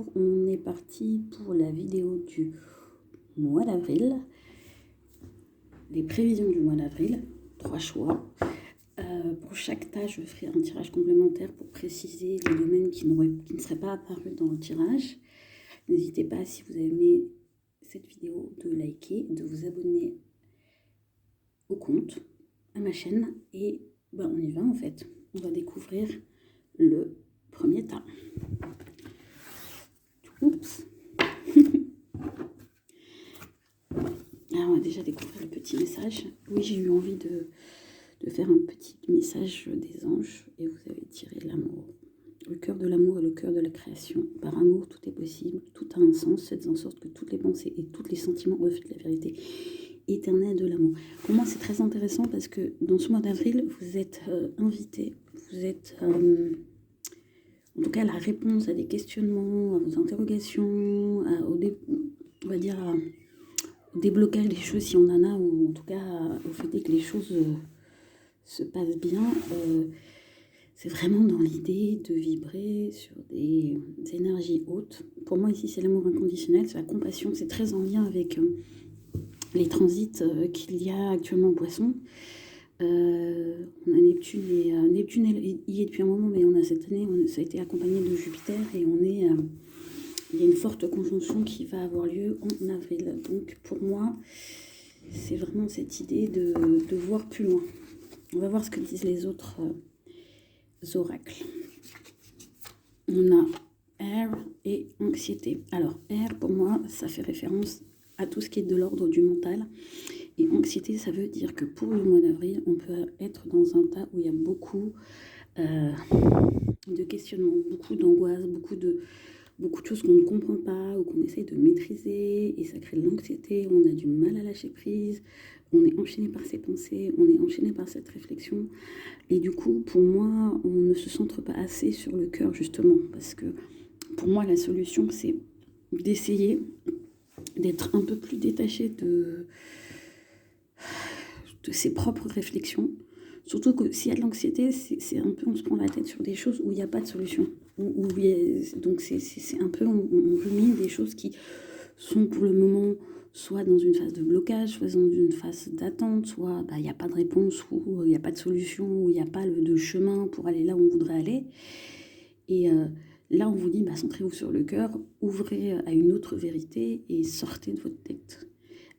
bonjour, on est parti pour la vidéo du mois d'avril, les prévisions du mois d'avril, 3 choix. Pour chaque tâche, je ferai un tirage complémentaire pour préciser les domaines qui ne seraient pas apparus dans le tirage. N'hésitez pas, si vous avez aimé cette vidéo, de liker, de vous abonner au compte, à ma chaîne, et on y va en fait. On va découvrir le premier tas. Oups. Alors, on va déjà découvrir le petit message. Oui, j'ai eu envie de faire un petit message des anges, et vous avez tiré l'amour. Le cœur de l'amour et le cœur de la création. Par amour, tout est possible, tout a un sens. Faites en sorte que toutes les pensées et tous les sentiments reflètent la vérité éternelle de l'amour. Pour moi, c'est très intéressant parce que dans ce mois d'avril, vous êtes invité, vous êtes en tout cas la réponse à des questionnements, à vos interrogations, on va dire au déblocage des choses si on en a, ou en tout cas au fait que les choses se passent bien. C'est vraiment dans l'idée de vibrer sur des énergies hautes. Pour moi, ici, c'est l'amour inconditionnel, c'est la compassion. C'est très en lien avec les transits qu'il y a actuellement en Poisson. On a Neptune, Neptune y est depuis un moment, mais on a cette année, ça a été accompagné de Jupiter, et il y a une forte conjonction qui va avoir lieu en avril. Donc, pour moi, c'est vraiment cette idée de voir plus loin. On va voir ce que disent les autres oracles. On a air et anxiété. Alors, air, pour moi, ça fait référence à tout ce qui est de l'ordre du mental. Et anxiété, ça veut dire que pour le mois d'avril, on peut être dans un tas où il y a beaucoup de questionnements, beaucoup d'angoisse, beaucoup de choses qu'on ne comprend pas ou qu'on essaye de maîtriser, et ça crée de l'anxiété, on a du mal à lâcher prise, on est enchaîné par ses pensées, on est enchaîné par cette réflexion, et du coup, pour moi, on ne se centre pas assez sur le cœur, justement, parce que pour moi, la solution, c'est d'essayer d'être un peu plus détaché de ses propres réflexions. Surtout que s'il y a de l'anxiété, c'est un peu, on se prend la tête sur des choses où il n'y a pas de solution. Donc c'est un peu, on rumine des choses qui sont pour le moment soit dans une phase de blocage, soit dans une phase d'attente, soit il n'y a pas de réponse, ou il n'y a pas de solution, ou il n'y a pas de chemin pour aller là où on voudrait aller. Et là, on vous dit, centrez-vous sur le cœur, ouvrez à une autre vérité et sortez de votre tête.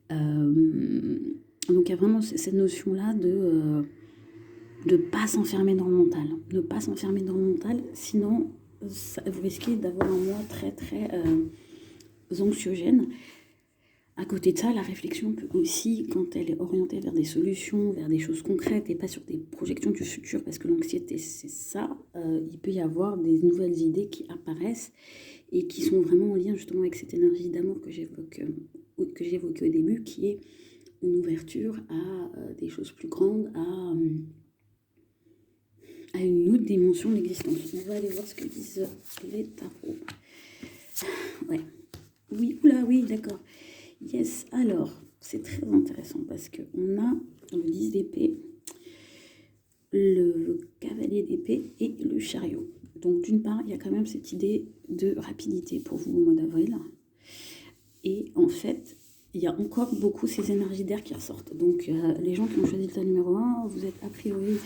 Donc il y a vraiment cette notion-là de ne pas s'enfermer dans le mental. Ne pas s'enfermer dans le mental, sinon vous risquez d'avoir un mois très très anxiogène. À côté de ça, la réflexion peut aussi, quand elle est orientée vers des solutions, vers des choses concrètes et pas sur des projections du futur, parce que l'anxiété c'est ça, il peut y avoir des nouvelles idées qui apparaissent et qui sont vraiment en lien justement avec cette énergie d'amour que j'évoquais au début, qui est une ouverture à des choses plus grandes, à une autre dimension de l'existence. On va aller voir ce que disent les tarots. Ouais. Oui, oula, oui, d'accord. Yes, alors, c'est très intéressant parce qu'on a le 10 d'épée, le cavalier d'épée et le chariot. Donc, d'une part, il y a quand même cette idée de rapidité pour vous au mois d'avril. Et en fait, il y a encore beaucoup ces énergies d'air qui ressortent. Donc, les gens qui ont choisi le tas numéro 1, vous êtes a priori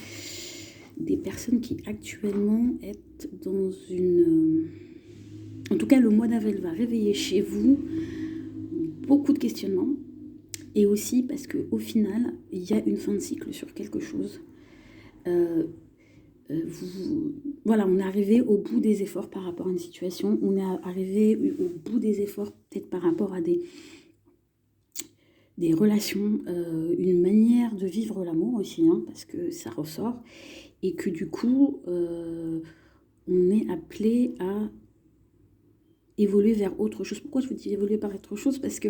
des personnes qui actuellement êtes dans une... En tout cas, le mois d'avril va réveiller chez vous beaucoup de questionnements. Et aussi parce qu'au final, il y a une fin de cycle sur quelque chose. Voilà, on est arrivé au bout des efforts par rapport à une situation. On est arrivé au bout des efforts peut-être par rapport à des relations, une manière de vivre l'amour aussi, parce que ça ressort. Et que du coup, on est appelé à évoluer vers autre chose. Pourquoi je vous dis évoluer vers autre chose? Parce que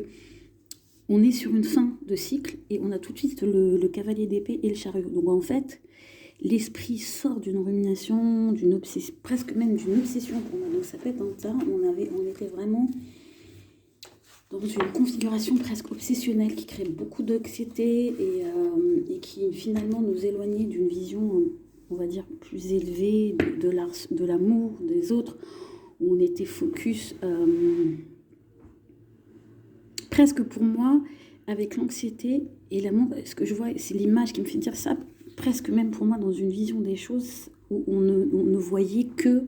on est sur une fin de cycle et on a tout de suite le cavalier d'épée et le chariot. Donc en fait, l'esprit sort d'une rumination, d'une obsession, presque même d'une obsession pour moi. Donc ça peut être un tas, on était vraiment dans une configuration presque obsessionnelle qui crée beaucoup d'anxiété et qui finalement nous éloignait d'une vision, on va dire, plus élevée de l'amour des autres. où on était focus, presque pour moi, avec l'anxiété et l'amour, ce que je vois, c'est l'image qui me fait dire ça, presque même pour moi dans une vision des choses où on ne voyait que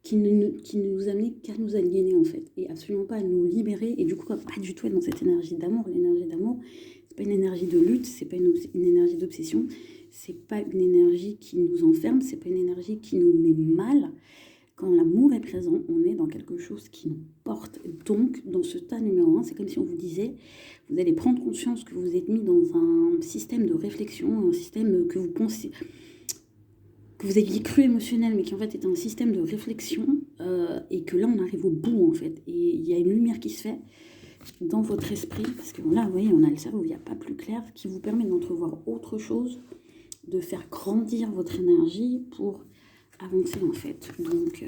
qui ne nous amenait qu'à nous aliéner en fait, et absolument pas à nous libérer, et du coup pas du tout être dans cette énergie d'amour. L'énergie d'amour, c'est pas une énergie de lutte, c'est pas une énergie d'obsession, c'est pas une énergie qui nous enferme, c'est pas une énergie qui nous met mal. Quand l'amour est présent, on est dans quelque chose qui nous porte. Donc, dans ce tas numéro 1, c'est comme si on vous disait, vous allez prendre conscience que vous êtes mis dans un système de réflexion, un système que vous pensez, que vous aviez cru émotionnel, mais qui en fait était un système de réflexion, et que là, on arrive au bout, en fait. Et il y a une lumière qui se fait dans votre esprit, parce que là, vous voyez, on a le cerveau, il n'y a pas plus clair, qui vous permet d'entrevoir autre chose, de faire grandir votre énergie pour avancer, en fait. Donc,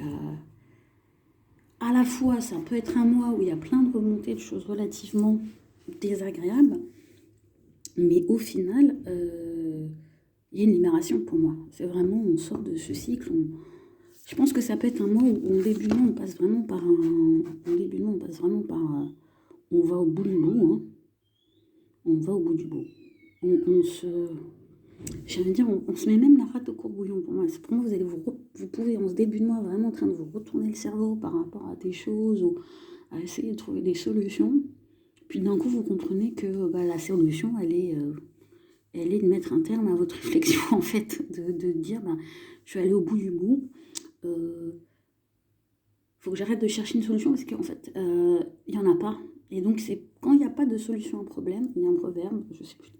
à la fois, ça peut être un mois où il y a plein de remontées de choses relativement désagréables, mais au final, il y a une libération pour moi. C'est vraiment, on sort de ce cycle. Je pense que ça peut être un mois où, en débutant, on passe vraiment par on va au bout du bout, hein. On va au bout du bout. On se... J'allais dire, on se met même la rate au courbouillon pour moi. Pour moi, vous pouvez, en ce début de mois, vraiment en train de vous retourner le cerveau par rapport à des choses ou à essayer de trouver des solutions. Puis d'un coup, vous comprenez que la solution, elle est de mettre un terme à votre réflexion, en fait, de dire, je suis allée au bout du bout. Faut que j'arrête de chercher une solution parce qu'en fait, il n'y en a pas. Et donc, c'est quand il n'y a pas de solution à un problème, il y a un proverbe, je ne sais plus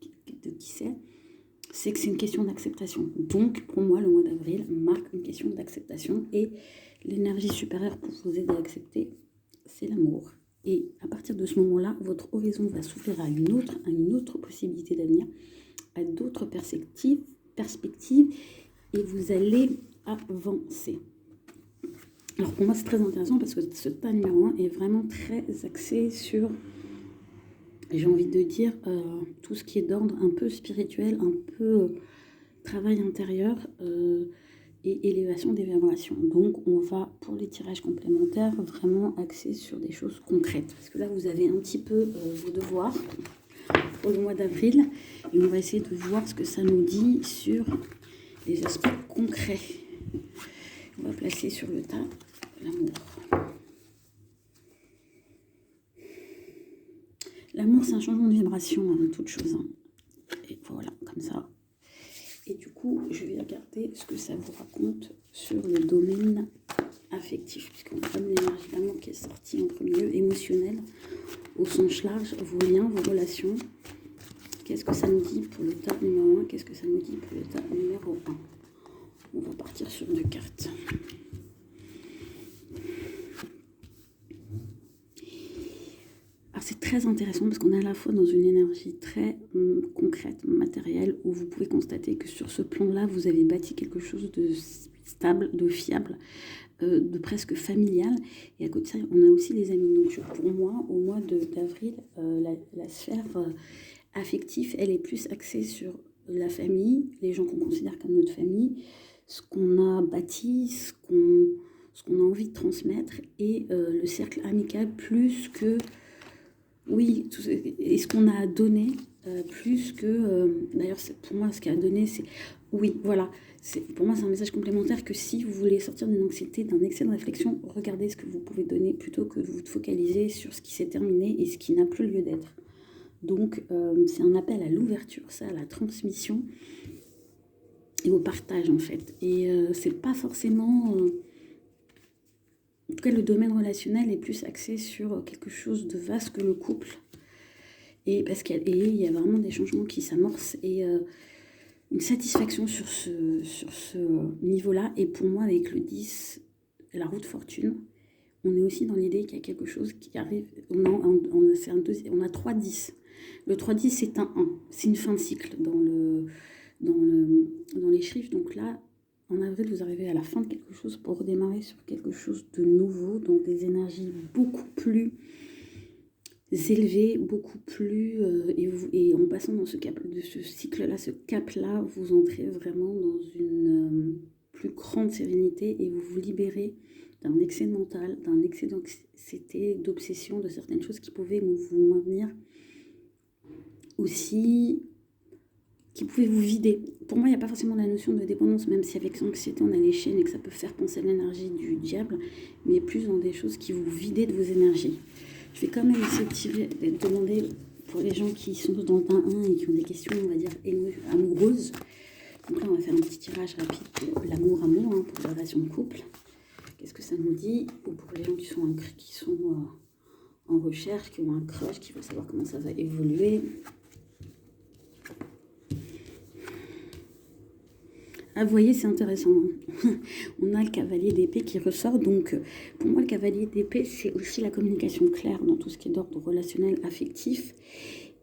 de qui c'est que c'est une question d'acceptation. Donc, pour moi, le mois d'avril marque une question d'acceptation, et l'énergie supérieure pour vous aider à accepter, c'est l'amour. Et à partir de ce moment-là, votre horizon va s'ouvrir à une autre possibilité d'avenir, à d'autres perspectives, et vous allez avancer. Alors pour moi, c'est très intéressant parce que ce tas numéro 1 est vraiment très axé sur, j'ai envie de dire, tout ce qui est d'ordre un peu spirituel, un peu travail intérieur, et élévation des vibrations. Donc on va, pour les tirages complémentaires, vraiment axer sur des choses concrètes. Parce que là, vous avez un petit peu vos devoirs pour le mois d'avril, et on va essayer de voir ce que ça nous dit sur les aspects concrets. On va placer sur le tas l'amour. L'amour, c'est un changement de vibration avant toute chose, hein. Et voilà, comme ça. Et du coup, je vais regarder ce que ça vous raconte sur le domaine affectif, puisqu'on a comme l'énergie d'amour qui est sortie en premier lieu, émotionnel, au sens large, vos liens, vos relations. Qu'est-ce que ça nous dit pour le tas numéro 1? Qu'est-ce que ça nous dit pour le tas numéro 1? On va partir sur 2 cartes. Alors c'est très intéressant parce qu'on est à la fois dans une énergie très concrète, matérielle, où vous pouvez constater que sur ce plan-là, vous avez bâti quelque chose de stable, de fiable, de presque familial. Et à côté de ça, on a aussi les amis. Donc pour moi, au mois d'avril, la sphère affective, elle est plus axée sur la famille, les gens qu'on considère comme notre famille, ce qu'on a bâti, ce qu'on a envie de transmettre, et le cercle amical plus que... Oui, et ce qu'on a à donner, plus que... D'ailleurs, pour moi, ce qu'il y a à donner, c'est... Oui, voilà. Pour moi, c'est un message complémentaire que si vous voulez sortir d'une anxiété, d'un excès de réflexion, regardez ce que vous pouvez donner plutôt que de vous focaliser sur ce qui s'est terminé et ce qui n'a plus lieu d'être. Donc, c'est un appel à l'ouverture, ça, à la transmission et au partage, en fait. Et c'est pas forcément... En tout cas, le domaine relationnel est plus axé sur quelque chose de vaste que le couple. Et parce qu'il y a vraiment des changements qui s'amorcent, et une satisfaction sur ce niveau-là. Et pour moi, avec le 10, la roue de fortune, on est aussi dans l'idée qu'il y a quelque chose qui arrive. On a 3 10. Le 3-10, c'est un 1. C'est une fin de cycle dans les chiffres. Donc là, en avril, vous arrivez à la fin de quelque chose pour redémarrer sur quelque chose de nouveau, dans des énergies beaucoup plus élevées, beaucoup plus... et en passant dans ce cycle-là, ce cap-là, vous entrez vraiment dans une plus grande sérénité, et vous vous libérez d'un excès mental, d'un excès d'anxiété, d'obsession, de certaines choses qui pouvaient vous maintenir aussi, qui pouvaient vous vider. Pour moi, il n'y a pas forcément la notion de dépendance, même si avec l'anxiété, on a les chaînes et que ça peut faire penser à l'énergie du diable, mais plus dans des choses qui vous vident de vos énergies. Je vais quand même essayer de demander pour les gens qui sont dans le 1 et qui ont des questions, on va dire, amoureuses. Donc là, on va faire un petit tirage rapide pour l'amour, pour la relation de couple. Qu'est-ce que ça nous dit? Ou pour les gens qui sont en recherche, qui ont un crush, qui veulent savoir comment ça va évoluer. Ah, vous voyez, c'est intéressant. On a le cavalier d'épée qui ressort. Donc, pour moi, le cavalier d'épée, c'est aussi la communication claire dans tout ce qui est d'ordre relationnel, affectif.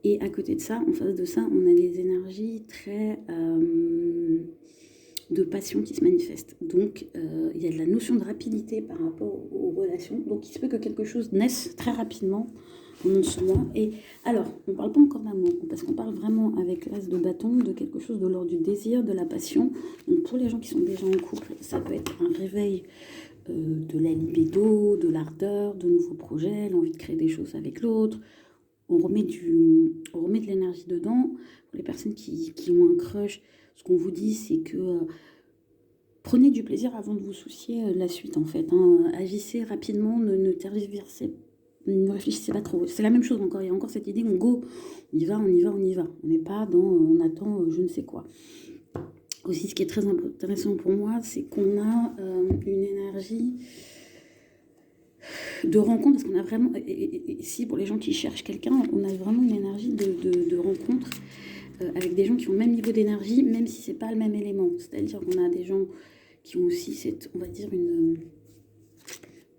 Et à côté de ça, en face de ça, on a des énergies très de passion qui se manifestent. Donc, il y a de la notion de rapidité par rapport aux relations. Donc, il se peut que quelque chose naisse très rapidement en ce mois. Et alors, on ne parle pas encore d'amour, parce qu'on parle vraiment avec l'as de bâton de quelque chose de l'ordre du désir, de la passion. Donc, pour les gens qui sont déjà en couple, ça peut être un réveil de la libido, de l'ardeur, de nouveaux projets, l'envie de créer des choses avec l'autre. On remet de l'énergie dedans. Pour les personnes qui ont un crush, ce qu'on vous dit, c'est que prenez du plaisir avant de vous soucier de la suite, en fait. Agissez rapidement, ne tergiversez, ne réfléchissez pas trop. C'est la même chose encore. Il y a encore cette idée, on y va. On n'est pas dans on attend je ne sais quoi. Aussi, ce qui est très intéressant pour moi, c'est qu'on a une énergie de rencontre, parce qu'on a vraiment, ici pour les gens qui cherchent quelqu'un, on a vraiment une énergie de rencontre avec des gens qui ont le même niveau d'énergie, même si c'est pas le même élément. C'est-à-dire qu'on a des gens qui ont aussi cette, on va dire, une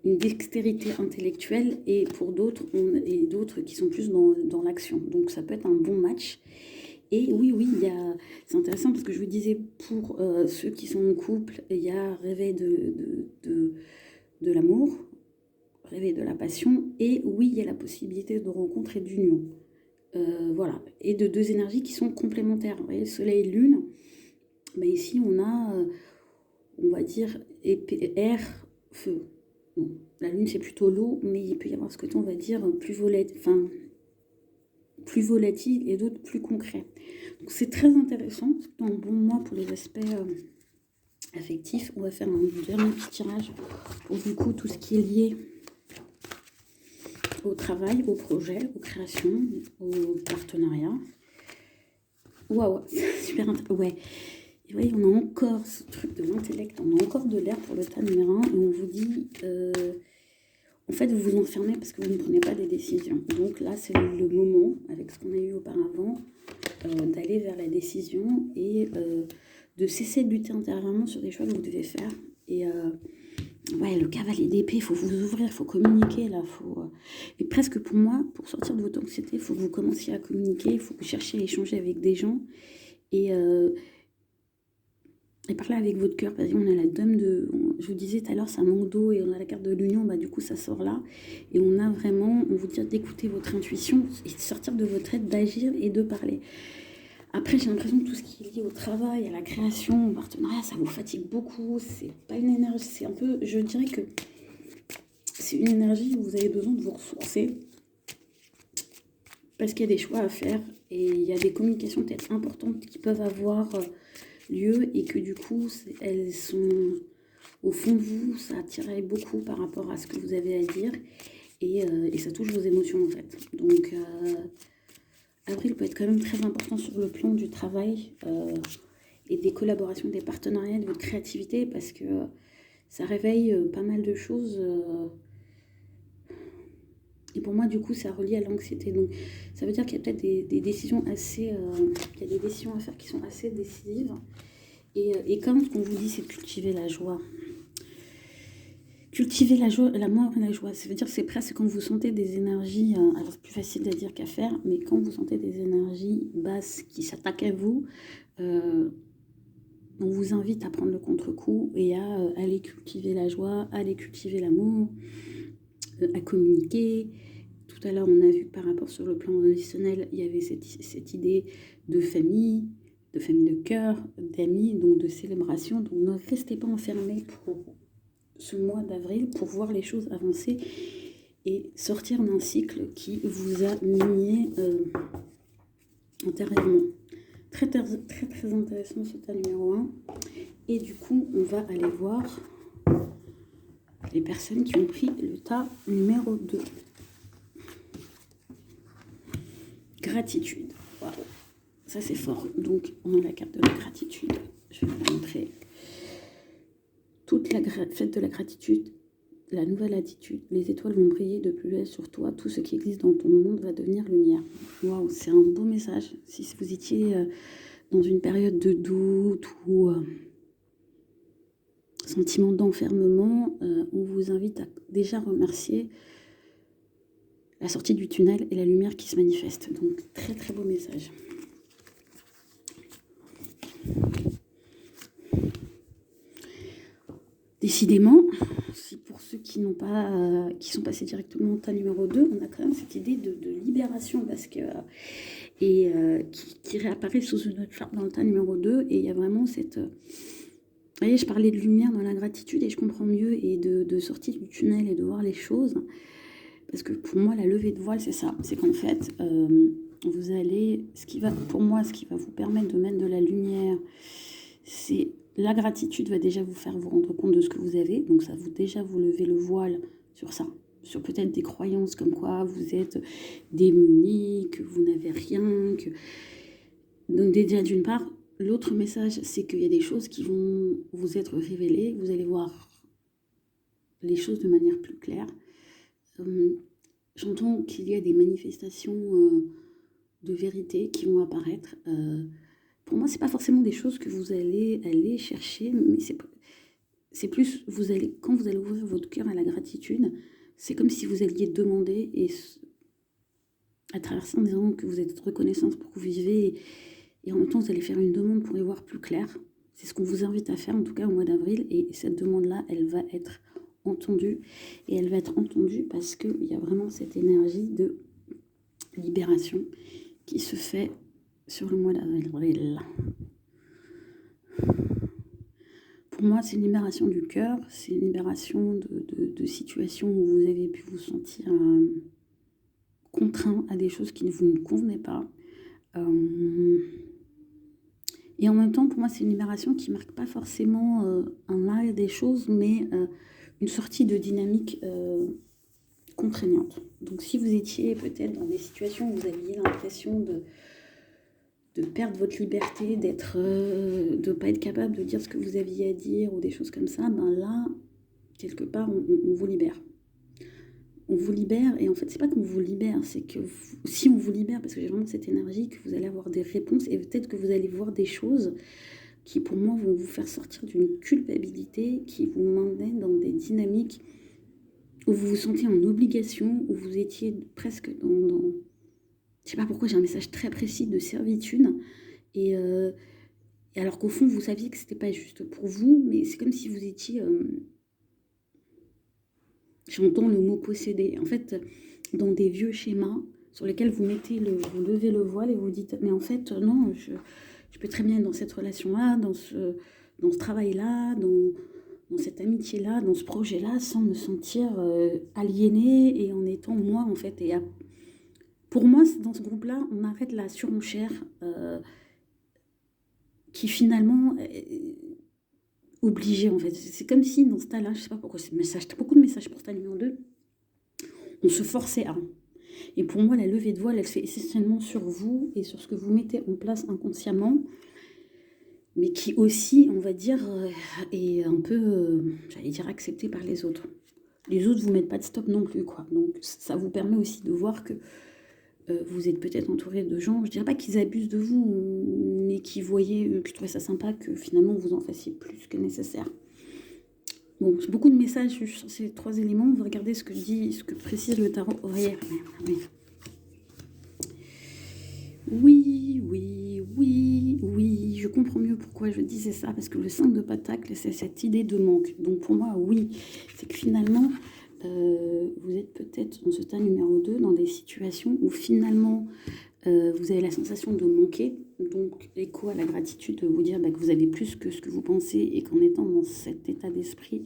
dextérité intellectuelle, et pour d'autres, et d'autres qui sont plus dans l'action. Donc ça peut être un bon match. Et oui, c'est intéressant parce que je vous disais, pour ceux qui sont en couple, il y a réveil de l'amour, réveil de la passion, et oui, il y a la possibilité de rencontre et d'union. Voilà, et de deux énergies qui sont complémentaires. Vous voyez, soleil et lune, ben ici on a, on va dire, air, feu. Bon, la lune c'est plutôt l'eau, mais il peut y avoir ce côté, on va dire, plus volatile et d'autres plus concrets. Donc c'est très intéressant. Dans le bon mois pour les aspects affectifs, on va faire un dernier petit tirage pour du coup tout ce qui est lié au travail, au projet, aux créations, au partenariat. Waouh, super intéressant. Ouais. Et vous voyez, on a encore ce truc de l'intellect, on a encore de l'air pour le tas numéro 1, et on vous dit, en fait, vous vous enfermez parce que vous ne prenez pas des décisions. Donc là, c'est le moment, avec ce qu'on a eu auparavant, d'aller vers la décision et de cesser de lutter intérieurement sur des choix que vous devez faire. Et ouais, le cavalier d'épée, il faut vous ouvrir, il faut communiquer, là, Et presque pour moi, pour sortir de votre anxiété, il faut que vous commenciez à communiquer, il faut que vous cherchiez à échanger avec des gens, et parler avec votre cœur. Parce qu'on a la dame je vous disais tout à l'heure, ça manque d'eau, et on a la carte de l'union, bah du coup ça sort là, et on a vraiment, on vous dit d'écouter votre intuition, et de sortir de votre tête, d'agir et de parler. Après, j'ai l'impression que tout ce qui est lié au travail, à la création, au partenariat, ça vous fatigue beaucoup. C'est pas une énergie, c'est un peu, je dirais que c'est une énergie où vous avez besoin de vous ressourcer, parce qu'il y a des choix à faire, et il y a des communications peut-être importantes qui peuvent avoir lieu, et que du coup, elles sont au fond de vous, ça attire beaucoup par rapport à ce que vous avez à dire, et ça touche vos émotions en fait. Donc, avril peut être quand même très important sur le plan du travail et des collaborations, des partenariats, de votre créativité, parce que ça réveille pas mal de choses. Et pour moi, du coup, ça relie à l'anxiété. Donc, ça veut dire qu'il y a peut-être des décisions assez... il y a des décisions à faire qui sont assez décisives. Et comme ce qu'on vous dit, c'est de cultiver la joie. Cultiver la joie, l'amour et la joie. Ça veut dire que c'est presque quand vous sentez des énergies... alors, c'est plus facile à dire qu'à faire, mais quand vous sentez des énergies basses qui s'attaquent à vous, on vous invite à prendre le contre-coup et à aller cultiver la joie, à aller cultiver l'amour, à communiquer. Tout à l'heure, on a vu que par rapport sur le plan relationnel, il y avait cette idée de famille de cœur, d'amis, donc de célébration. Donc ne restez pas enfermés pour ce mois d'avril pour voir les choses avancer et sortir d'un cycle qui vous a miné intérieurement. Très, très, très, très intéressant ce tas numéro 1. Et du coup, on va aller voir les personnes qui ont pris le tas numéro 2. Gratitude. Waouh, ça c'est fort. Donc, on a la carte de la gratitude. Je vais vous montrer. Toute la fête de la gratitude, la nouvelle attitude. Les étoiles vont briller de plus belle sur toi. Tout ce qui existe dans ton monde va devenir lumière. Waouh, c'est un beau message. Si vous étiez dans une période de doute ou sentiment d'enfermement, on vous invite à déjà remercier la sortie du tunnel et la lumière qui se manifeste. Donc, très très beau message. Décidément, si pour ceux qui n'ont pas, qui sont passés directement au tas numéro 2, on a quand même cette idée de libération parce que qui réapparaît sous une autre forme dans le tas numéro 2, et il y a vraiment cette... vous voyez, je parlais de lumière dans la gratitude et je comprends mieux, et de sortie du tunnel et de voir les choses. Parce que pour moi, la levée de voile, c'est ça. C'est qu'en fait, vous allez... Pour moi, ce qui va vous permettre de mettre de la lumière, c'est... La gratitude va déjà vous faire vous rendre compte de ce que vous avez. Donc, ça vous déjà vous lever le voile sur ça. Sur peut-être des croyances comme quoi vous êtes démunis, que vous n'avez rien. Donc, déjà, d'une part, l'autre message, c'est qu'il y a des choses qui vont vous être révélées. Vous allez voir les choses de manière plus claire. J'entends qu'il y a des manifestations de vérité qui vont apparaître. Pour moi, c'est pas forcément des choses que vous allez aller chercher, mais c'est plus, quand vous allez ouvrir votre cœur à la gratitude, c'est comme si vous alliez demander, et à travers ça, en disant que vous êtes reconnaissante pour que vous vivez, et en même temps, vous allez faire une demande pour y voir plus clair. C'est ce qu'on vous invite à faire, en tout cas au mois d'avril, et cette demande-là, elle va être entendue, et elle va être entendue parce qu'il y a vraiment cette énergie de libération qui se fait sur le mois d'avril. Pour moi, c'est une libération du cœur, c'est une libération de situations où vous avez pu vous sentir contraint à des choses qui ne vous convenaient pas. Et en même temps, pour moi, c'est une libération qui ne marque pas forcément un arrêt des choses, mais une sortie de dynamique contraignante. Donc si vous étiez peut-être dans des situations où vous aviez l'impression de perdre votre liberté, de ne pas être capable de dire ce que vous aviez à dire ou des choses comme ça, ben là, quelque part, on vous libère. On vous libère, et en fait, c'est pas qu'on vous libère, c'est que si on vous libère, parce que j'ai vraiment cette énergie, que vous allez avoir des réponses, et peut-être que vous allez voir des choses qui, pour moi, vont vous faire sortir d'une culpabilité, qui vous maintiennent dans des dynamiques où vous vous sentiez en obligation, où vous étiez presque dans je sais pas pourquoi, j'ai un message très précis de servitude, et alors qu'au fond, vous saviez que c'était pas juste pour vous, mais c'est comme si vous étiez... J'entends le mot posséder. En fait, dans des vieux schémas sur lesquels vous levez le voile et vous dites, mais en fait, non, je peux très bien être dans cette relation-là, dans ce travail-là, dans cette amitié-là, dans ce projet-là, sans me sentir aliénée et en étant moi, en fait. Et pour moi, dans ce groupe-là, on arrête la surenchère qui finalement... obligé en fait. C'est comme si dans ce tas-là, je sais pas pourquoi, beaucoup de messages pour ce tas numéro 2, on se forçait à. Et pour moi, la levée de voile, elle se fait essentiellement sur vous et sur ce que vous mettez en place inconsciemment, mais qui aussi, on va dire, est un peu, j'allais dire, accepté par les autres. Les autres vous mettent pas de stop non plus, quoi. Donc ça vous permet aussi de voir que vous êtes peut-être entouré de gens, je dirais pas qu'ils abusent de vous, mais qui voyaient, je trouvais ça sympa que finalement vous en fassiez plus que nécessaire. Bon, j'ai beaucoup de messages sur ces 3 éléments. On va regarder ce que précise le tarot. Oui, je comprends mieux pourquoi je disais ça, parce que le 5 de Pentacle, c'est cette idée de manque. Donc pour moi, oui, c'est que finalement, vous êtes peut-être dans ce tas numéro 2, dans des situations où finalement, vous avez la sensation de manquer, donc écho à la gratitude de vous dire que vous avez plus que ce que vous pensez, et qu'en étant dans cet état d'esprit,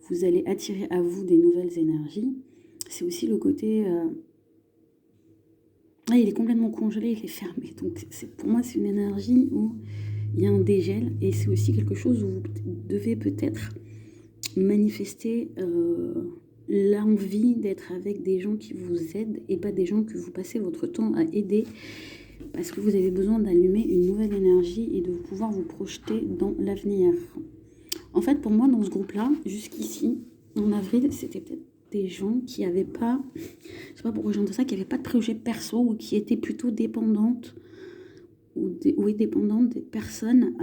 vous allez attirer à vous des nouvelles énergies. C'est aussi le côté... Ah, il est complètement congelé, il est fermé. Donc pour moi, c'est une énergie où il y a un dégel. Et c'est aussi quelque chose où vous devez peut-être manifester l'envie d'être avec des gens qui vous aident et pas des gens que vous passez votre temps à aider parce que vous avez besoin d'allumer une nouvelle énergie et de pouvoir vous projeter dans l'avenir. En fait, pour moi, dans ce groupe-là, jusqu'ici, en avril, c'était peut-être des gens qui n'avaient pas, je sais pas pourquoi j'entends ça, qui n'avaient pas de projet perso ou qui étaient plutôt dépendantes dépendantes des personnes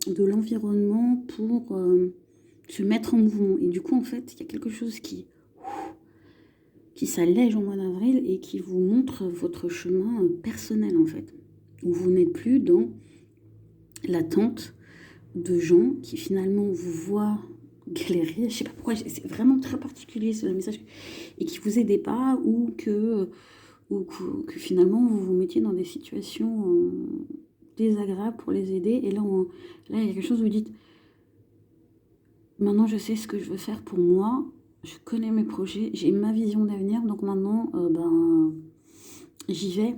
de l'environnement pour se mettre en mouvement. Et du coup, en fait, il y a quelque chose qui s'allège au mois d'avril et qui vous montre votre chemin personnel, en fait. Où vous n'êtes plus dans l'attente de gens qui finalement vous voient galérer, je sais pas pourquoi, c'est vraiment très particulier ce message, et qui vous aident pas, ou que finalement vous vous mettiez dans des situations désagréables pour les aider, et là il y a quelque chose où vous dites, maintenant je sais ce que je veux faire pour moi, je connais mes projets, j'ai ma vision d'avenir, donc maintenant j'y vais,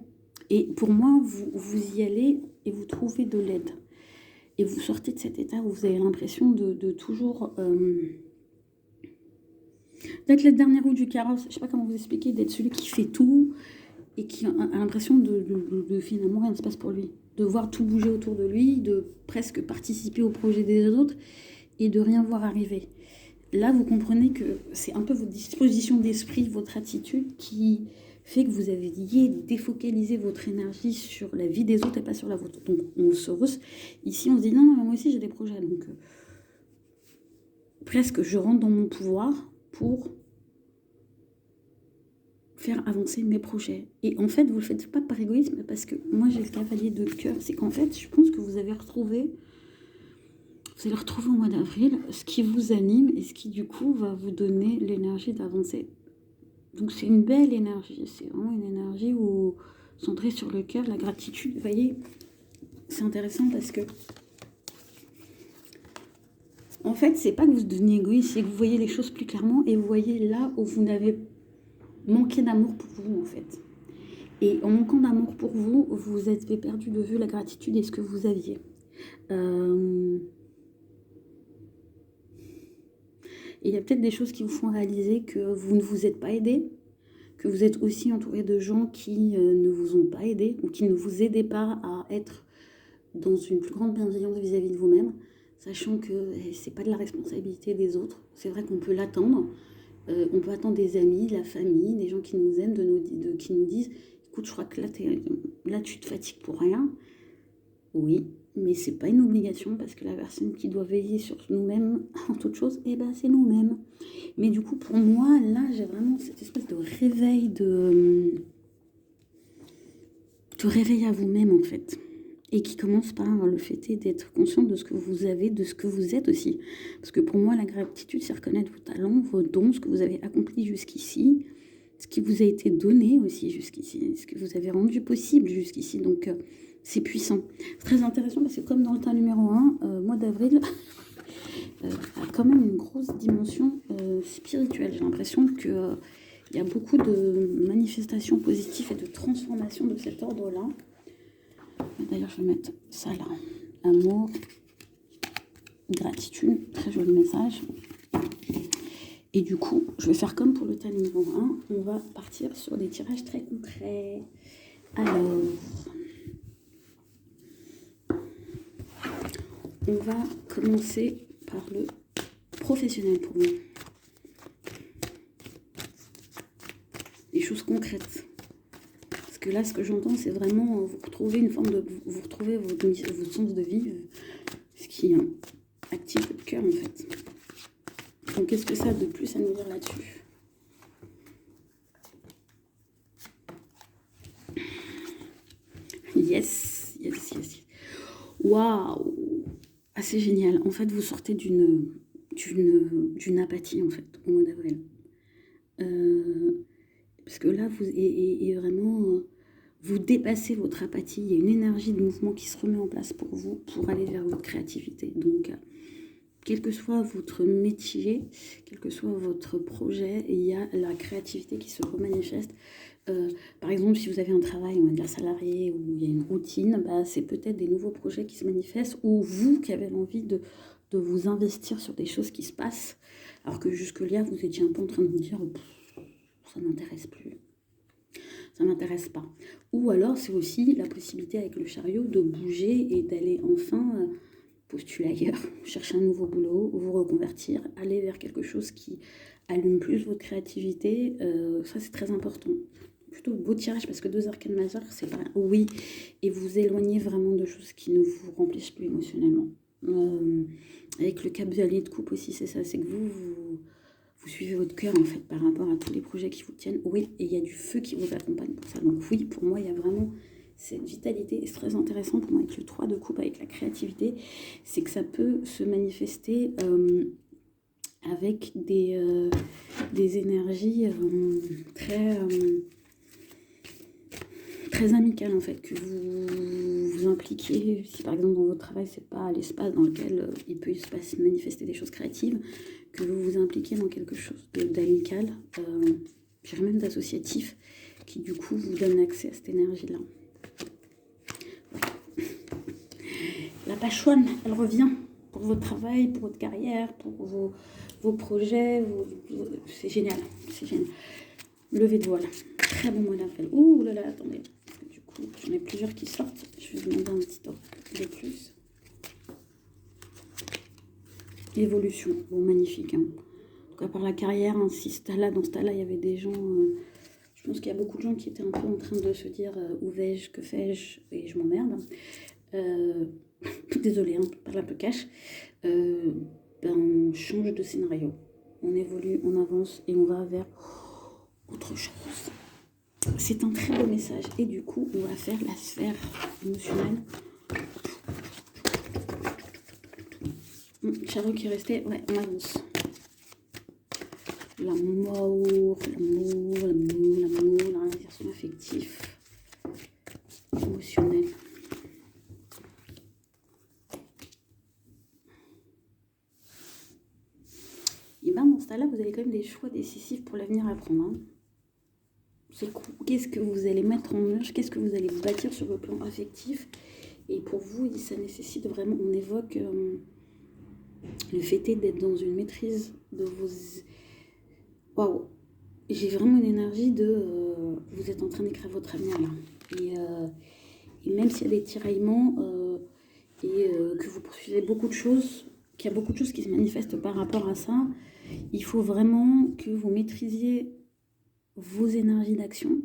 et pour moi vous y allez et vous trouvez de l'aide. Et vous sortez de cet état où vous avez l'impression de toujours... d'être la dernière roue du carrosse, je ne sais pas comment vous expliquer, d'être celui qui fait tout et qui a l'impression de finalement rien ne se passe pour lui. De voir tout bouger autour de lui, de presque participer au projet des autres et de rien voir arriver. Là, vous comprenez que c'est un peu votre disposition d'esprit, votre attitude qui fait que vous avez défocalisé votre énergie sur la vie des autres et pas sur la vôtre. Donc on se rousse. Ici, on se dit non, moi aussi j'ai des projets. Donc presque je rentre dans mon pouvoir pour faire avancer mes projets. Et en fait, vous le faites pas par égoïsme, parce que moi j'ai le cavalier de cœur. C'est qu'en fait, je pense que vous allez retrouver au mois d'avril ce qui vous anime et ce qui du coup va vous donner l'énergie d'avancer. Donc c'est une belle énergie, c'est vraiment une énergie où, centrée sur le cœur, la gratitude. Vous voyez, c'est intéressant parce que en fait, c'est pas que vous devenez égoïste, c'est que vous voyez les choses plus clairement et vous voyez là où vous n'avez manqué d'amour pour vous, en fait. Et en manquant d'amour pour vous, vous avez perdu de vue la gratitude et ce que vous aviez. Et il y a peut-être des choses qui vous font réaliser que vous ne vous êtes pas aidé, que vous êtes aussi entouré de gens qui ne vous ont pas aidé ou qui ne vous aidaient pas à être dans une plus grande bienveillance vis-à-vis de vous-même, sachant que c'est pas de la responsabilité des autres. C'est vrai qu'on peut l'attendre. On peut attendre des amis, de la famille, des gens qui nous aiment, qui nous disent « Écoute, je crois que là, tu te fatigues pour rien. » Oui, mais c'est pas une obligation parce que la personne qui doit veiller sur nous-mêmes en toute chose, c'est nous-mêmes. Mais du coup, pour moi, là, j'ai vraiment cette espèce de réveil de réveil à vous-même, en fait. Et qui commence par le fait d'être conscient de ce que vous avez, de ce que vous êtes aussi. Parce que pour moi, la gratitude, c'est reconnaître vos talents, vos dons, ce que vous avez accompli jusqu'ici, ce qui vous a été donné aussi jusqu'ici, ce que vous avez rendu possible jusqu'ici. Donc, c'est puissant. C'est très intéressant parce que comme dans le tas numéro 1, mois d'avril a quand même une grosse dimension spirituelle. J'ai l'impression qu'il y a beaucoup de manifestations positives et de transformations de cet ordre-là. D'ailleurs, je vais mettre ça là. Amour, gratitude, très joli message. Et du coup, je vais faire comme pour le tas numéro 1. On va partir sur des tirages très concrets. Alors, on va commencer par le professionnel pour vous. Les choses concrètes. Parce que là, ce que j'entends, c'est vraiment vous retrouvez une forme de... Vous retrouvez votre sens de vie, ce qui active votre cœur, en fait. Donc, qu'est-ce que ça a de plus à nous dire là-dessus? Yes. Waouh! Assez génial. En fait, vous sortez d'une apathie, en fait, au mois d'avril. Parce que là, vous et vraiment, vous dépassez votre apathie. Il y a une énergie de mouvement qui se remet en place pour vous, pour aller vers votre créativité. Donc, quel que soit votre métier, quel que soit votre projet, il y a la créativité qui se remanifeste. Par exemple, si vous avez un travail, on va dire salarié, où il y a une routine, bah, c'est peut-être des nouveaux projets qui se manifestent, ou vous qui avez envie de vous investir sur des choses qui se passent, alors que jusque-là, vous étiez un peu en train de vous dire ça m'intéresse plus, ça m'intéresse pas. Ou alors, c'est aussi la possibilité avec le chariot de bouger et d'aller enfin postuler ailleurs, chercher un nouveau boulot, vous reconvertir, aller vers quelque chose qui allume plus votre créativité. Ça, c'est très important. Plutôt beau tirage parce que 2 arcanes majeures, c'est pas oui, et vous éloignez vraiment de choses qui ne vous remplissent plus émotionnellement. Avec le cavalier de coupe aussi, c'est ça, c'est que vous suivez votre cœur en fait par rapport à tous les projets qui vous tiennent. Oui, et il y a du feu qui vous accompagne pour ça. Donc oui, pour moi, il y a vraiment cette vitalité. Et c'est très intéressant pour moi avec le 3 de coupe, avec la créativité, c'est que ça peut se manifester avec des énergies très amicales en fait, que vous vous impliquez. Si par exemple dans votre travail c'est pas l'espace dans lequel il peut se manifester des choses créatives, que vous vous impliquez dans quelque chose d'amical, je dirais même d'associatif, qui du coup vous donne accès à cette énergie-là. La page one, elle revient pour votre travail, pour votre carrière, pour vos projets. C'est génial, c'est génial. Levé de voile, très bon mois d'avril. Ouh là là, attendez, parce que du coup, j'en ai plusieurs qui sortent. Je vais demander un petit temps de plus. Évolution, bon, magnifique. Hein. En tout cas, par la carrière, hein, si dans ce tas-là, il y avait des gens... je pense qu'il y a beaucoup de gens qui étaient un peu en train de se dire où vais-je, que fais-je, et je m'emmerde. Désolée, hein, je parle un peu cash. On change de scénario. On évolue, on avance et on va vers autre chose. C'est un très beau message. Et du coup, on va faire la sphère émotionnelle. Chariot qui restait, ouais, on avance. L'amour, la réalisation affective, émotionnelle. Et bien dans ce cas-là, vous avez quand même des choix décisifs pour l'avenir à prendre. Hein. Qu'est-ce que vous allez mettre en œuvre, qu'est-ce que vous allez bâtir sur le plan affectif. Et pour vous, ça nécessite vraiment, on évoque le fait d'être dans une maîtrise de vos... Waouh, j'ai vraiment une énergie de... vous êtes en train d'écrire votre avenir là. Et même s'il y a des tiraillements que vous poursuivez beaucoup de choses, qu'il y a beaucoup de choses qui se manifestent par rapport à ça, il faut vraiment que vous maîtrisiez vos énergies d'action,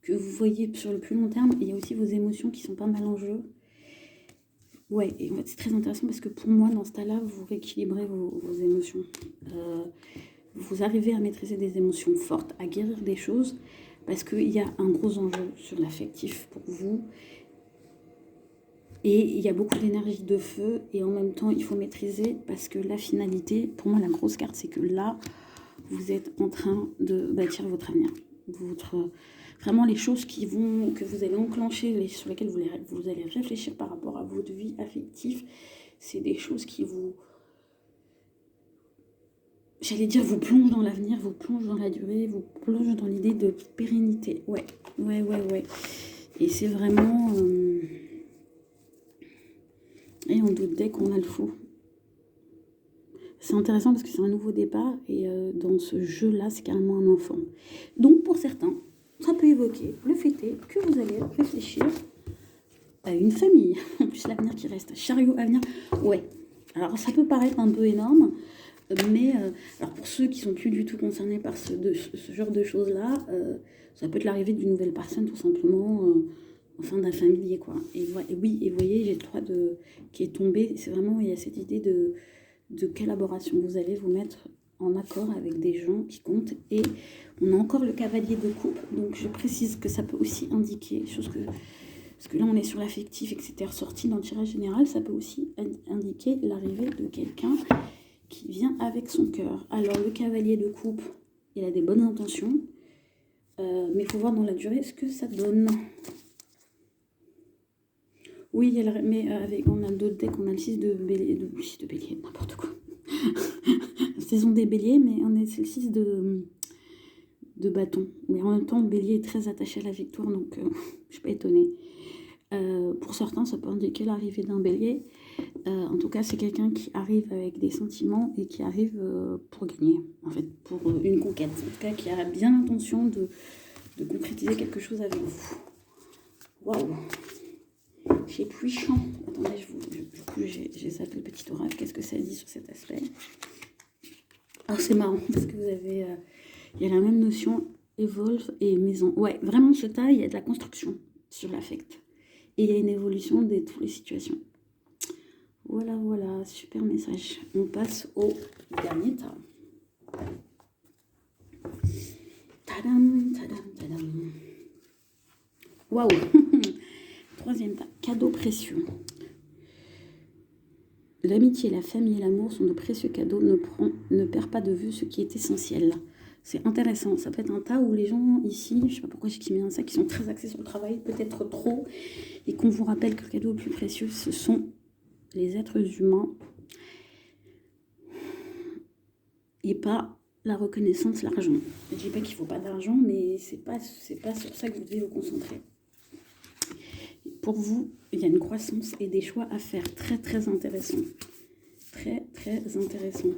que vous voyez sur le plus long terme. Il y a aussi vos émotions qui sont pas mal en jeu. Ouais, et en fait c'est très intéressant parce que pour moi dans ce tas-là, vous rééquilibrez vos émotions. Vous arrivez à maîtriser des émotions fortes, à guérir des choses, parce qu'il y a un gros enjeu sur l'affectif pour vous. Et il y a beaucoup d'énergie de feu, et en même temps il faut maîtriser, parce que la finalité, pour moi la grosse carte, c'est que là, vous êtes en train de bâtir votre avenir. Vraiment les choses que vous allez enclencher, sur lesquelles vous allez réfléchir par rapport à votre vie affective, c'est des choses qui vous... J'allais dire, vous plongent dans l'avenir, vous plongent dans la durée, vous plongent dans l'idée de pérennité. Ouais. Et c'est vraiment... Et on doute dès qu'on a le fou. C'est intéressant parce que c'est un nouveau départ et dans ce jeu-là, c'est carrément un enfant. Donc pour certains, ça peut évoquer le fait est que vous allez réfléchir à une famille. En plus, l'avenir qui reste. Chariot, avenir. Ouais. Alors ça peut paraître un peu énorme, mais alors pour ceux qui sont plus du tout concernés par ce genre de choses-là, ça peut être l'arrivée d'une nouvelle personne tout simplement, enfin d'un familier quoi. Et oui, et vous voyez, j'ai le 3 qui est tombé. C'est vraiment, il y a cette idée de collaboration. Vous allez vous mettre en accord avec des gens qui comptent. Et on a encore le cavalier de coupe. Donc je précise que ça peut aussi indiquer, parce que là on est sur l'affectif et que c'était ressorti dans le tirage général, ça peut aussi indiquer l'arrivée de quelqu'un qui vient avec son cœur. Alors le cavalier de coupe, il a des bonnes intentions, mais il faut voir dans la durée ce que ça donne. Oui, mais on a d'autres decks, on a le 6 de bélier, n'importe quoi. Saison des béliers, mais c'est le 6 de bâton. Mais en même temps, le bélier est très attaché à la victoire, donc je ne suis pas étonnée. Pour certains, ça peut indiquer l'arrivée d'un bélier. En tout cas, c'est quelqu'un qui arrive avec des sentiments et qui arrive pour gagner, en fait, pour une conquête. En tout cas, qui a bien l'intention de concrétiser quelque chose avec vous. Waouh! C'est puissant. Attendez, du coup, j'ai zappé le petit oracle. Qu'est-ce que ça dit sur cet aspect? Alors, c'est marrant, parce que vous avez... il y a la même notion, evolve et maison. Ouais, vraiment, ce tas, il y a de la construction sur l'affect. Et il y a une évolution de toutes les situations. Voilà, voilà, super message. On passe au dernier tas. Tadam, tadam, tadam. Waouh. Troisième tas, cadeau précieux. L'amitié, la famille et l'amour sont de précieux cadeaux. Ne perds pas de vue ce qui est essentiel. C'est intéressant. Ça peut être un tas où les gens ici, je ne sais pas pourquoi j'ai mis un sac, qui sont très axés sur le travail, peut-être trop, et qu'on vous rappelle que le cadeau le plus précieux, ce sont les êtres humains et pas la reconnaissance, l'argent. Je ne dis pas qu'il ne faut pas d'argent, mais c'est pas sur ça que vous devez vous concentrer. Pour vous, il y a une croissance et des choix à faire très très intéressants. Très très intéressants.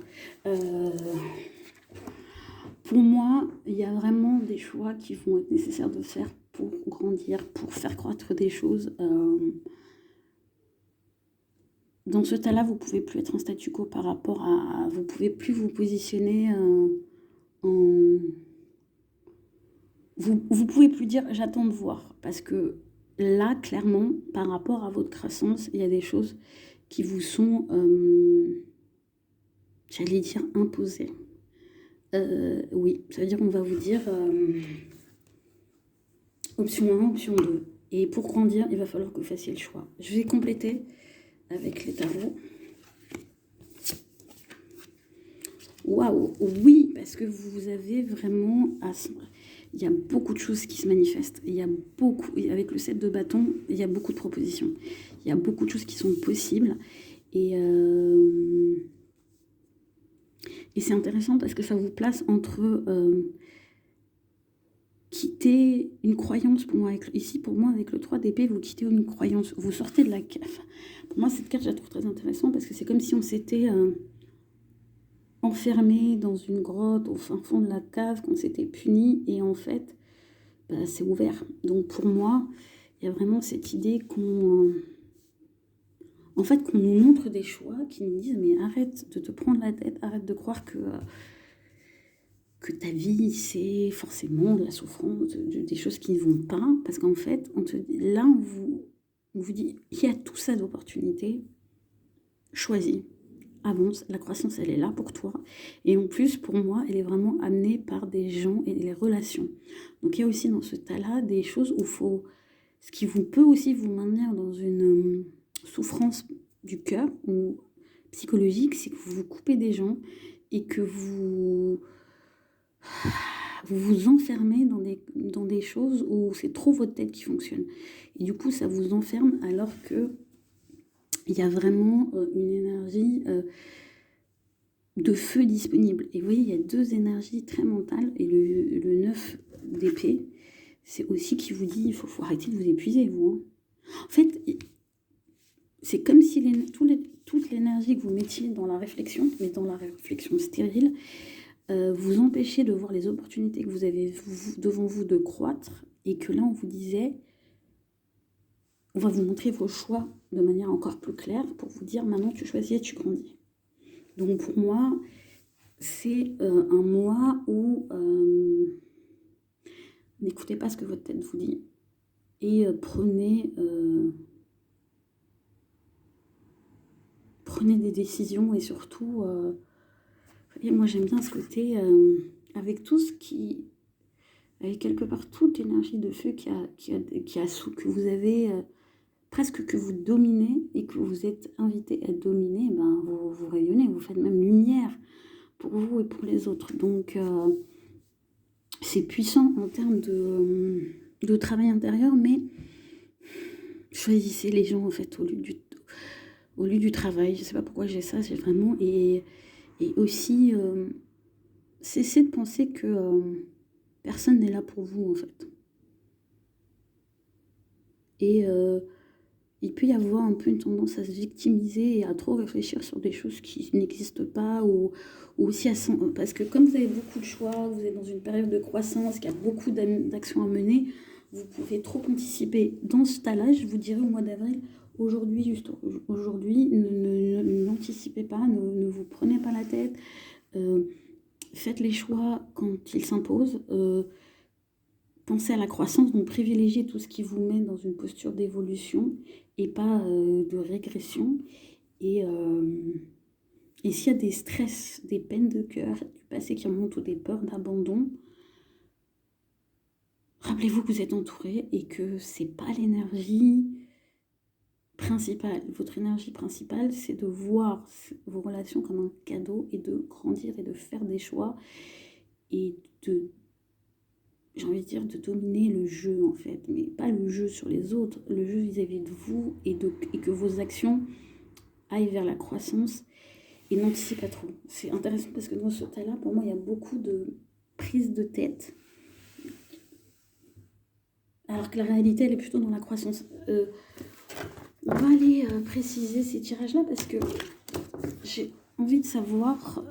Pour moi, il y a vraiment des choix qui vont être nécessaires de faire pour grandir, pour faire croître des choses. Dans ce tas-là, vous ne pouvez plus être en statu quo par rapport à... Vous ne pouvez plus vous positionner en... Vous ne pouvez plus dire « j'attends de voir ». Parce que là, clairement, par rapport à votre croissance, il y a des choses qui vous sont, j'allais dire, imposées. Oui, ça veut dire qu'on va vous dire option 1, option 2. Et pour grandir, il va falloir que vous fassiez le choix. Je vais compléter avec les tarots. Waouh, oui, parce que vous avez vraiment... Il y a beaucoup de choses qui se manifestent. Il y a beaucoup, avec le 7 de bâton, il y a beaucoup de propositions. Il y a beaucoup de choses qui sont possibles. Et c'est intéressant parce que ça vous place entre quitter une croyance. Pour moi, pour moi, avec le 3 d'épée, vous quittez une croyance. Vous sortez de la cave. Pour moi, cette carte, je la trouve très intéressante parce que c'est comme si on s'était enfermé dans une grotte au fin fond de la cave, qu'on s'était puni. Et en fait, bah, c'est ouvert. Donc pour moi, il y a vraiment cette idée qu'on... en fait, qu'on nous montre des choix qui nous disent « mais arrête de te prendre la tête, arrête de croire que ta vie, c'est forcément de la souffrance, des choses qui ne vont pas. » Parce qu'en fait, là, on vous dit « il y a tout ça d'opportunités, choisis, avance, la croissance, elle est là pour toi. » Et en plus, pour moi, elle est vraiment amenée par des gens et les relations. Donc il y a aussi dans ce tas-là des choses où ce qui peut aussi vous maintenir dans une souffrance du cœur ou psychologique, c'est que vous vous coupez des gens et que vous vous enfermez dans des choses où c'est trop votre tête qui fonctionne. Et du coup, ça vous enferme alors que il y a vraiment une énergie de feu disponible. Et vous voyez, il y a deux énergies très mentales. Et le 9 d'épée, c'est aussi qui vous dit, il faut arrêter de vous épuiser, vous. Hein. En fait, c'est comme si toute l'énergie que vous mettiez dans la réflexion, mais dans la réflexion stérile, vous empêchez de voir les opportunités que vous avez devant vous de croître. Et que là, on vous disait... On va vous montrer vos choix de manière encore plus claire pour vous dire maintenant tu choisis et tu grandis. Donc pour moi, c'est un mois où n'écoutez pas ce que votre tête vous dit et prenez des décisions et surtout, moi j'aime bien ce côté avec tout ce qui, avec quelque part toute l'énergie de feu que vous avez... presque que vous dominez et que vous êtes invité à dominer, ben vous rayonnez, vous faites même lumière pour vous et pour les autres. Donc, c'est puissant en termes de travail intérieur, mais choisissez les gens, en fait, au lieu du travail. Je ne sais pas pourquoi j'ai ça, j'ai vraiment... Et Et aussi, cessez de penser que personne n'est là pour vous, en fait. Et il peut y avoir un peu une tendance à se victimiser et à trop réfléchir sur des choses qui n'existent pas, ou aussi parce que comme vous avez beaucoup de choix, vous êtes dans une période de croissance, qu'il y a beaucoup d'actions à mener, vous pouvez trop anticiper. Dans ce tas-là, je vous dirais au mois d'avril, aujourd'hui, juste aujourd'hui, n'anticipez pas, ne vous prenez pas la tête, faites les choix quand ils s'imposent. Pensez à la croissance, donc privilégiez tout ce qui vous met dans une posture d'évolution et pas de régression. Et s'il y a des stress, des peines de cœur, du passé qui remontent ou des peurs d'abandon, rappelez-vous que vous êtes entouré et que c'est pas l'énergie principale. Votre énergie principale, c'est de voir vos relations comme un cadeau et de grandir et de faire des choix et de, j'ai envie de dire, de dominer le jeu en fait, mais pas le jeu sur les autres, le jeu vis-à-vis de vous et que vos actions aillent vers la croissance et n'anticipez pas trop. C'est intéressant parce que dans ce tas-là, pour moi, il y a beaucoup de prise de tête, alors que la réalité, elle est plutôt dans la croissance. On va aller préciser ces tirages-là parce que j'ai envie de savoir.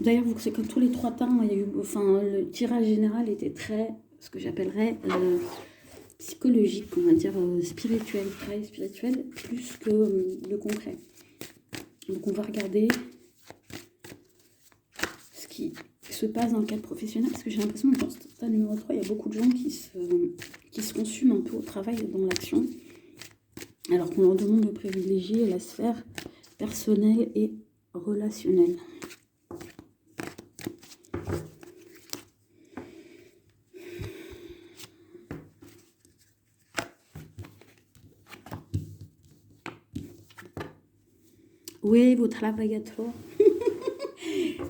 D'ailleurs, c'est comme tous les 3 temps, il y a eu, enfin, le tirage général était très, ce que j'appellerais psychologique, on va dire spirituel, travail spirituel, plus que le concret. Donc on va regarder ce qui se passe dans le cadre professionnel, parce que j'ai l'impression que dans ce stade numéro 3, il y a beaucoup de gens qui se consument un peu au travail et dans l'action, alors qu'on leur demande de privilégier la sphère personnelle et relationnelle. Oui, vous travaillez trop.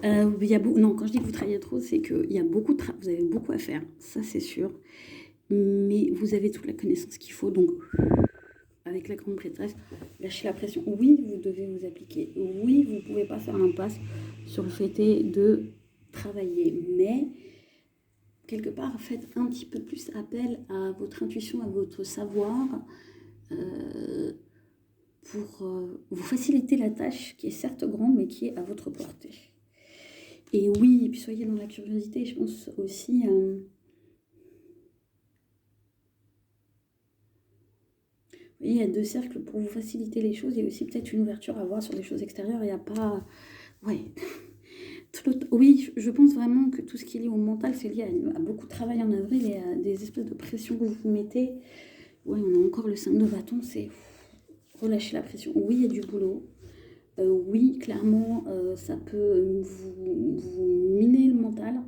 Non, quand je dis que vous travaillez trop, c'est qu'il y a beaucoup vous avez beaucoup à faire, ça c'est sûr. Mais vous avez toute la connaissance qu'il faut, donc avec la grande prêtresse, lâchez la pression. Oui, vous devez vous appliquer. Oui, vous ne pouvez pas faire l'impasse sur le fait de travailler. Mais, quelque part, faites un petit peu plus appel à votre intuition, à votre savoir, pour vous faciliter la tâche qui est certes grande, mais qui est à votre portée. Et oui, et puis soyez dans la curiosité, je pense aussi... il y a 2 cercles pour vous faciliter les choses. Il y a aussi peut-être une ouverture à voir sur des choses extérieures. Il n'y a pas... Ouais. Oui, je pense vraiment que tout ce qui est lié au mental, c'est lié à beaucoup de travail en avril et à des espèces de pression que vous vous mettez. Ouais, on a encore le 5 de bâton, c'est relâcher la pression. Oui, il y a du boulot. Oui, clairement, ça peut vous miner le mental.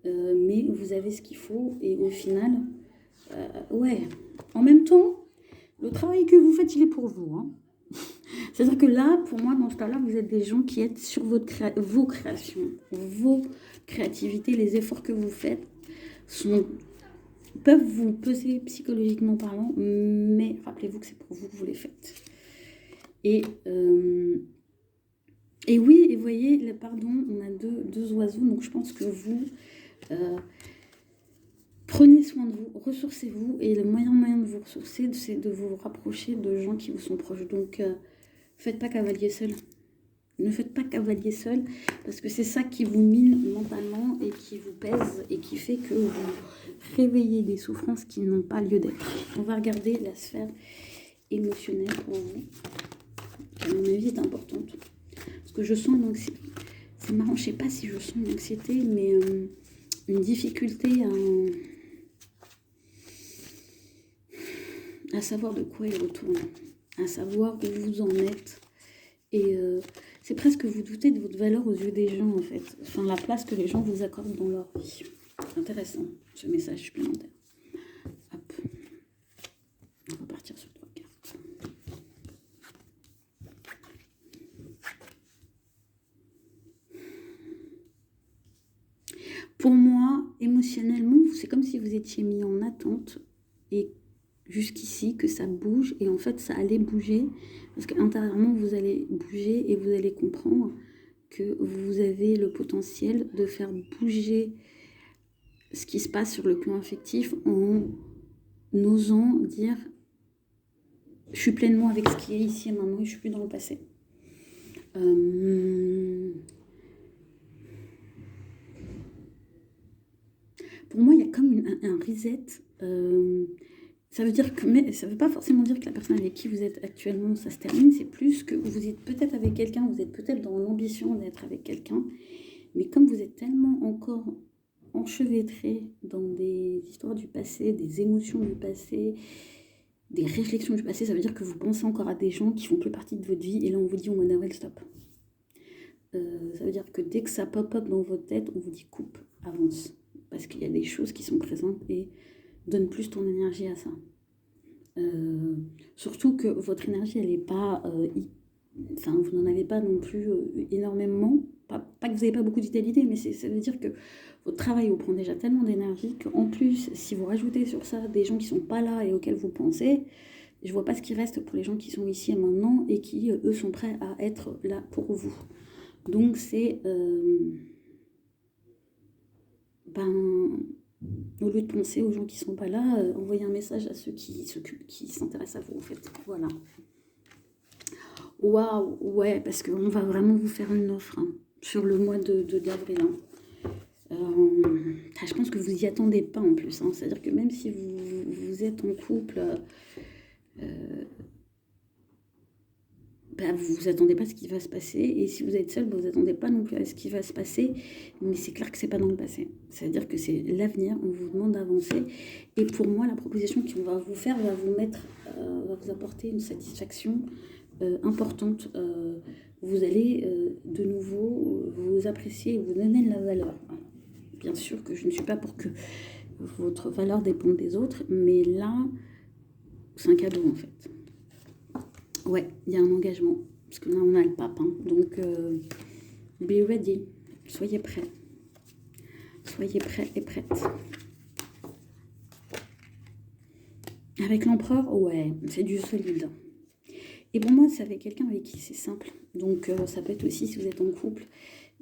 Mais vous avez ce qu'il faut. Et au final, ouais. En même temps, le travail que vous faites, il est pour vous. Hein. C'est-à-dire que là, pour moi, dans ce cas-là, vous êtes des gens qui êtes sur vos créations, vos créativités, les efforts que vous faites peuvent vous peser psychologiquement parlant, mais rappelez-vous que c'est pour vous que vous les faites. Et oui, et vous voyez, pardon, on a deux oiseaux, donc je pense que vous... prenez soin de vous, ressourcez-vous, et le meilleur moyen de vous ressourcer, c'est de vous rapprocher de gens qui vous sont proches. Donc, faites pas cavalier seul. Ne faites pas cavalier seul, parce que c'est ça qui vous mine mentalement et qui vous pèse et qui fait que vous réveillez des souffrances qui n'ont pas lieu d'être. On va regarder la sphère émotionnelle pour vous, qui à mon avis est importante. Parce que je sens une anxiété. C'est marrant, je sais pas si je sens une anxiété, mais une difficulté à savoir de quoi il retourne, à savoir où vous en êtes. Et c'est presque vous doutez de votre valeur aux yeux des gens, en fait. Enfin, la place que les gens vous accordent dans leur vie. Intéressant, ce message supplémentaire. Hop. On va partir sur 3 cartes. Pour moi, émotionnellement, c'est comme si vous étiez mis en attente et jusqu'ici que ça bouge, et en fait ça allait bouger parce qu'intérieurement vous allez bouger et vous allez comprendre que vous avez le potentiel de faire bouger ce qui se passe sur le plan affectif en osant dire « je suis pleinement avec ce qui est ici et maintenant et je suis plus dans le passé ». Pour moi, il y a comme un reset. Ça veut dire que, mais ça veut pas forcément dire que la personne avec qui vous êtes actuellement, ça se termine. C'est plus que vous êtes peut-être avec quelqu'un, vous êtes peut-être dans l'ambition d'être avec quelqu'un. Mais comme vous êtes tellement encore enchevêtré dans des histoires du passé, des émotions du passé, des réflexions du passé, ça veut dire que vous pensez encore à des gens qui font plus partie de votre vie. Et là, on vous dit au mois d'avril, stop. Ça veut dire que dès que ça pop-up dans votre tête, on vous dit coupe, avance. Parce qu'il y a des choses qui sont présentes et donne plus ton énergie à ça. Surtout que votre énergie, elle n'est pas... Enfin, vous n'en avez pas non plus énormément. Pas que vous n'avez pas beaucoup d'idées, mais ça veut dire que votre travail vous prend déjà tellement d'énergie qu'en plus, si vous rajoutez sur ça des gens qui ne sont pas là et auxquels vous pensez, je ne vois pas ce qui reste pour les gens qui sont ici et maintenant et qui, eux, sont prêts à être là pour vous. Donc, c'est... au lieu de penser aux gens qui ne sont pas là, envoyez un message à ceux qui s'intéressent à vous, en fait. Voilà. Waouh, ouais, parce qu'on va vraiment vous faire une offre sur le mois d'avril. Je pense que vous n'y attendez pas en plus. C'est-à-dire que même si vous êtes en couple, vous vous attendez pas à ce qui va se passer. Et si vous êtes seul, vous attendez pas non plus à ce qui va se passer. Mais c'est clair que c'est pas dans le passé. C'est-à-dire que c'est l'avenir. On vous demande d'avancer. Et pour moi, la proposition qu'on va vous faire va vous apporter une satisfaction importante. Vous allez de nouveau vous apprécier et vous donner de la valeur. Voilà. Bien sûr que je ne suis pas pour que votre valeur dépende des autres, mais là, c'est un cadeau en fait. Ouais, il y a un engagement, parce que là on a le pape, donc be ready, soyez prêts et prêtes. Avec l'empereur, ouais, c'est du solide. Et pour moi, c'est avec quelqu'un avec qui c'est simple. Donc ça peut être aussi, si vous êtes en couple,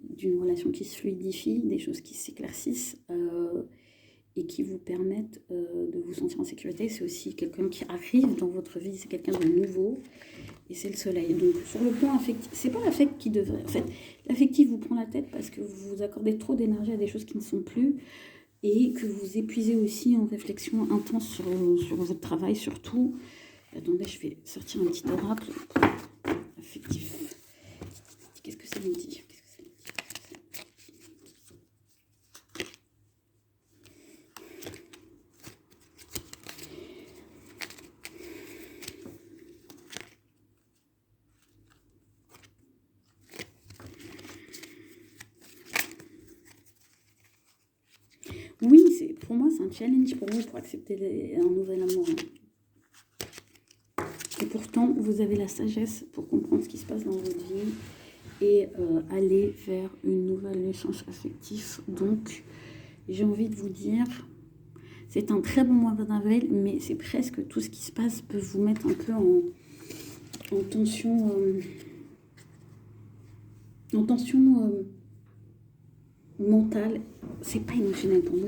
d'une relation qui se fluidifie, des choses qui s'éclaircissent et qui vous permettent de vous sentir en sécurité. C'est aussi quelqu'un qui arrive dans votre vie, c'est quelqu'un de nouveau et c'est le soleil. Donc sur le plan affectif, c'est pas l'affect qui devrait... En fait, l'affectif vous prend la tête parce que vous accordez trop d'énergie à des choses qui ne sont plus et que vous épuisez aussi en réflexion intense sur votre travail surtout. Attendez, je vais sortir un petit oracle affectif. Qu'est-ce que ça nous dit ? Oui, pour moi, c'est un challenge pour vous pour accepter un nouvel amour. Et pourtant, vous avez la sagesse pour comprendre ce qui se passe dans votre vie et aller vers une nouvelle échange affectif. Donc, j'ai envie de vous dire, c'est un très bon mois d'avril, mais c'est presque tout ce qui se passe peut vous mettre un peu en tension. En tension mentale, c'est pas émotionnel pour nous.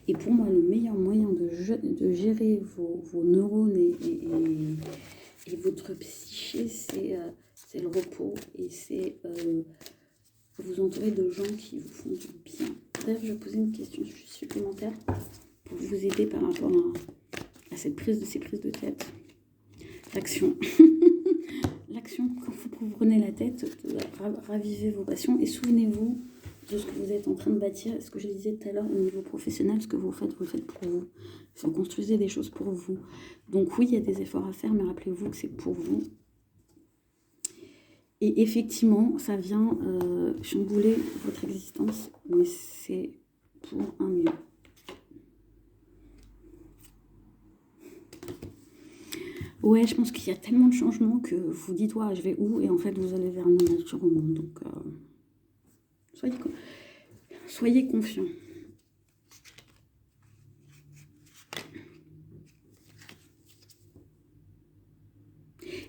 Et pour moi, le meilleur moyen de gérer vos neurones et votre psyché, c'est le repos et c'est vous entourer de gens qui vous font du bien. D'ailleurs, je vais poser une question supplémentaire pour vous aider par rapport à ces prises de tête. L'action. L'action, quand vous prenez la tête, ravivez vos passions et souvenez-vous de ce que vous êtes en train de bâtir. Ce que je disais tout à l'heure au niveau professionnel, ce que vous le faites pour vous. Vous construisez des choses pour vous. Donc oui, il y a des efforts à faire, mais rappelez-vous que c'est pour vous. Et effectivement, ça vient chambouler votre existence, mais c'est pour un mieux. Ouais, je pense qu'il y a tellement de changements que vous dites, ouais, je vais où? Et en fait, vous allez vers une nature au monde. Donc, soyez confiants.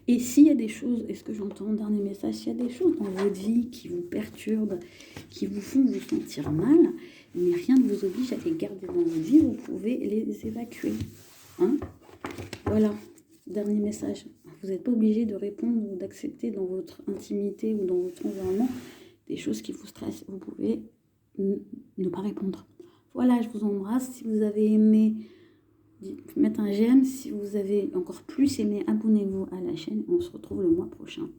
Et s'il y a des choses, est-ce que j'entends dernier message, s'il y a des choses dans votre vie qui vous perturbent, qui vous font vous sentir mal, mais rien ne vous oblige à les garder dans votre vie, vous pouvez les évacuer. Hein? Voilà, dernier message. Vous n'êtes pas obligé de répondre ou d'accepter dans votre intimité ou dans votre environnement des choses qui vous stressent. Vous pouvez ne pas répondre. Voilà, je vous embrasse. Si vous avez aimé, mettez un j'aime. Si vous avez encore plus aimé, abonnez-vous à la chaîne. On se retrouve le mois prochain.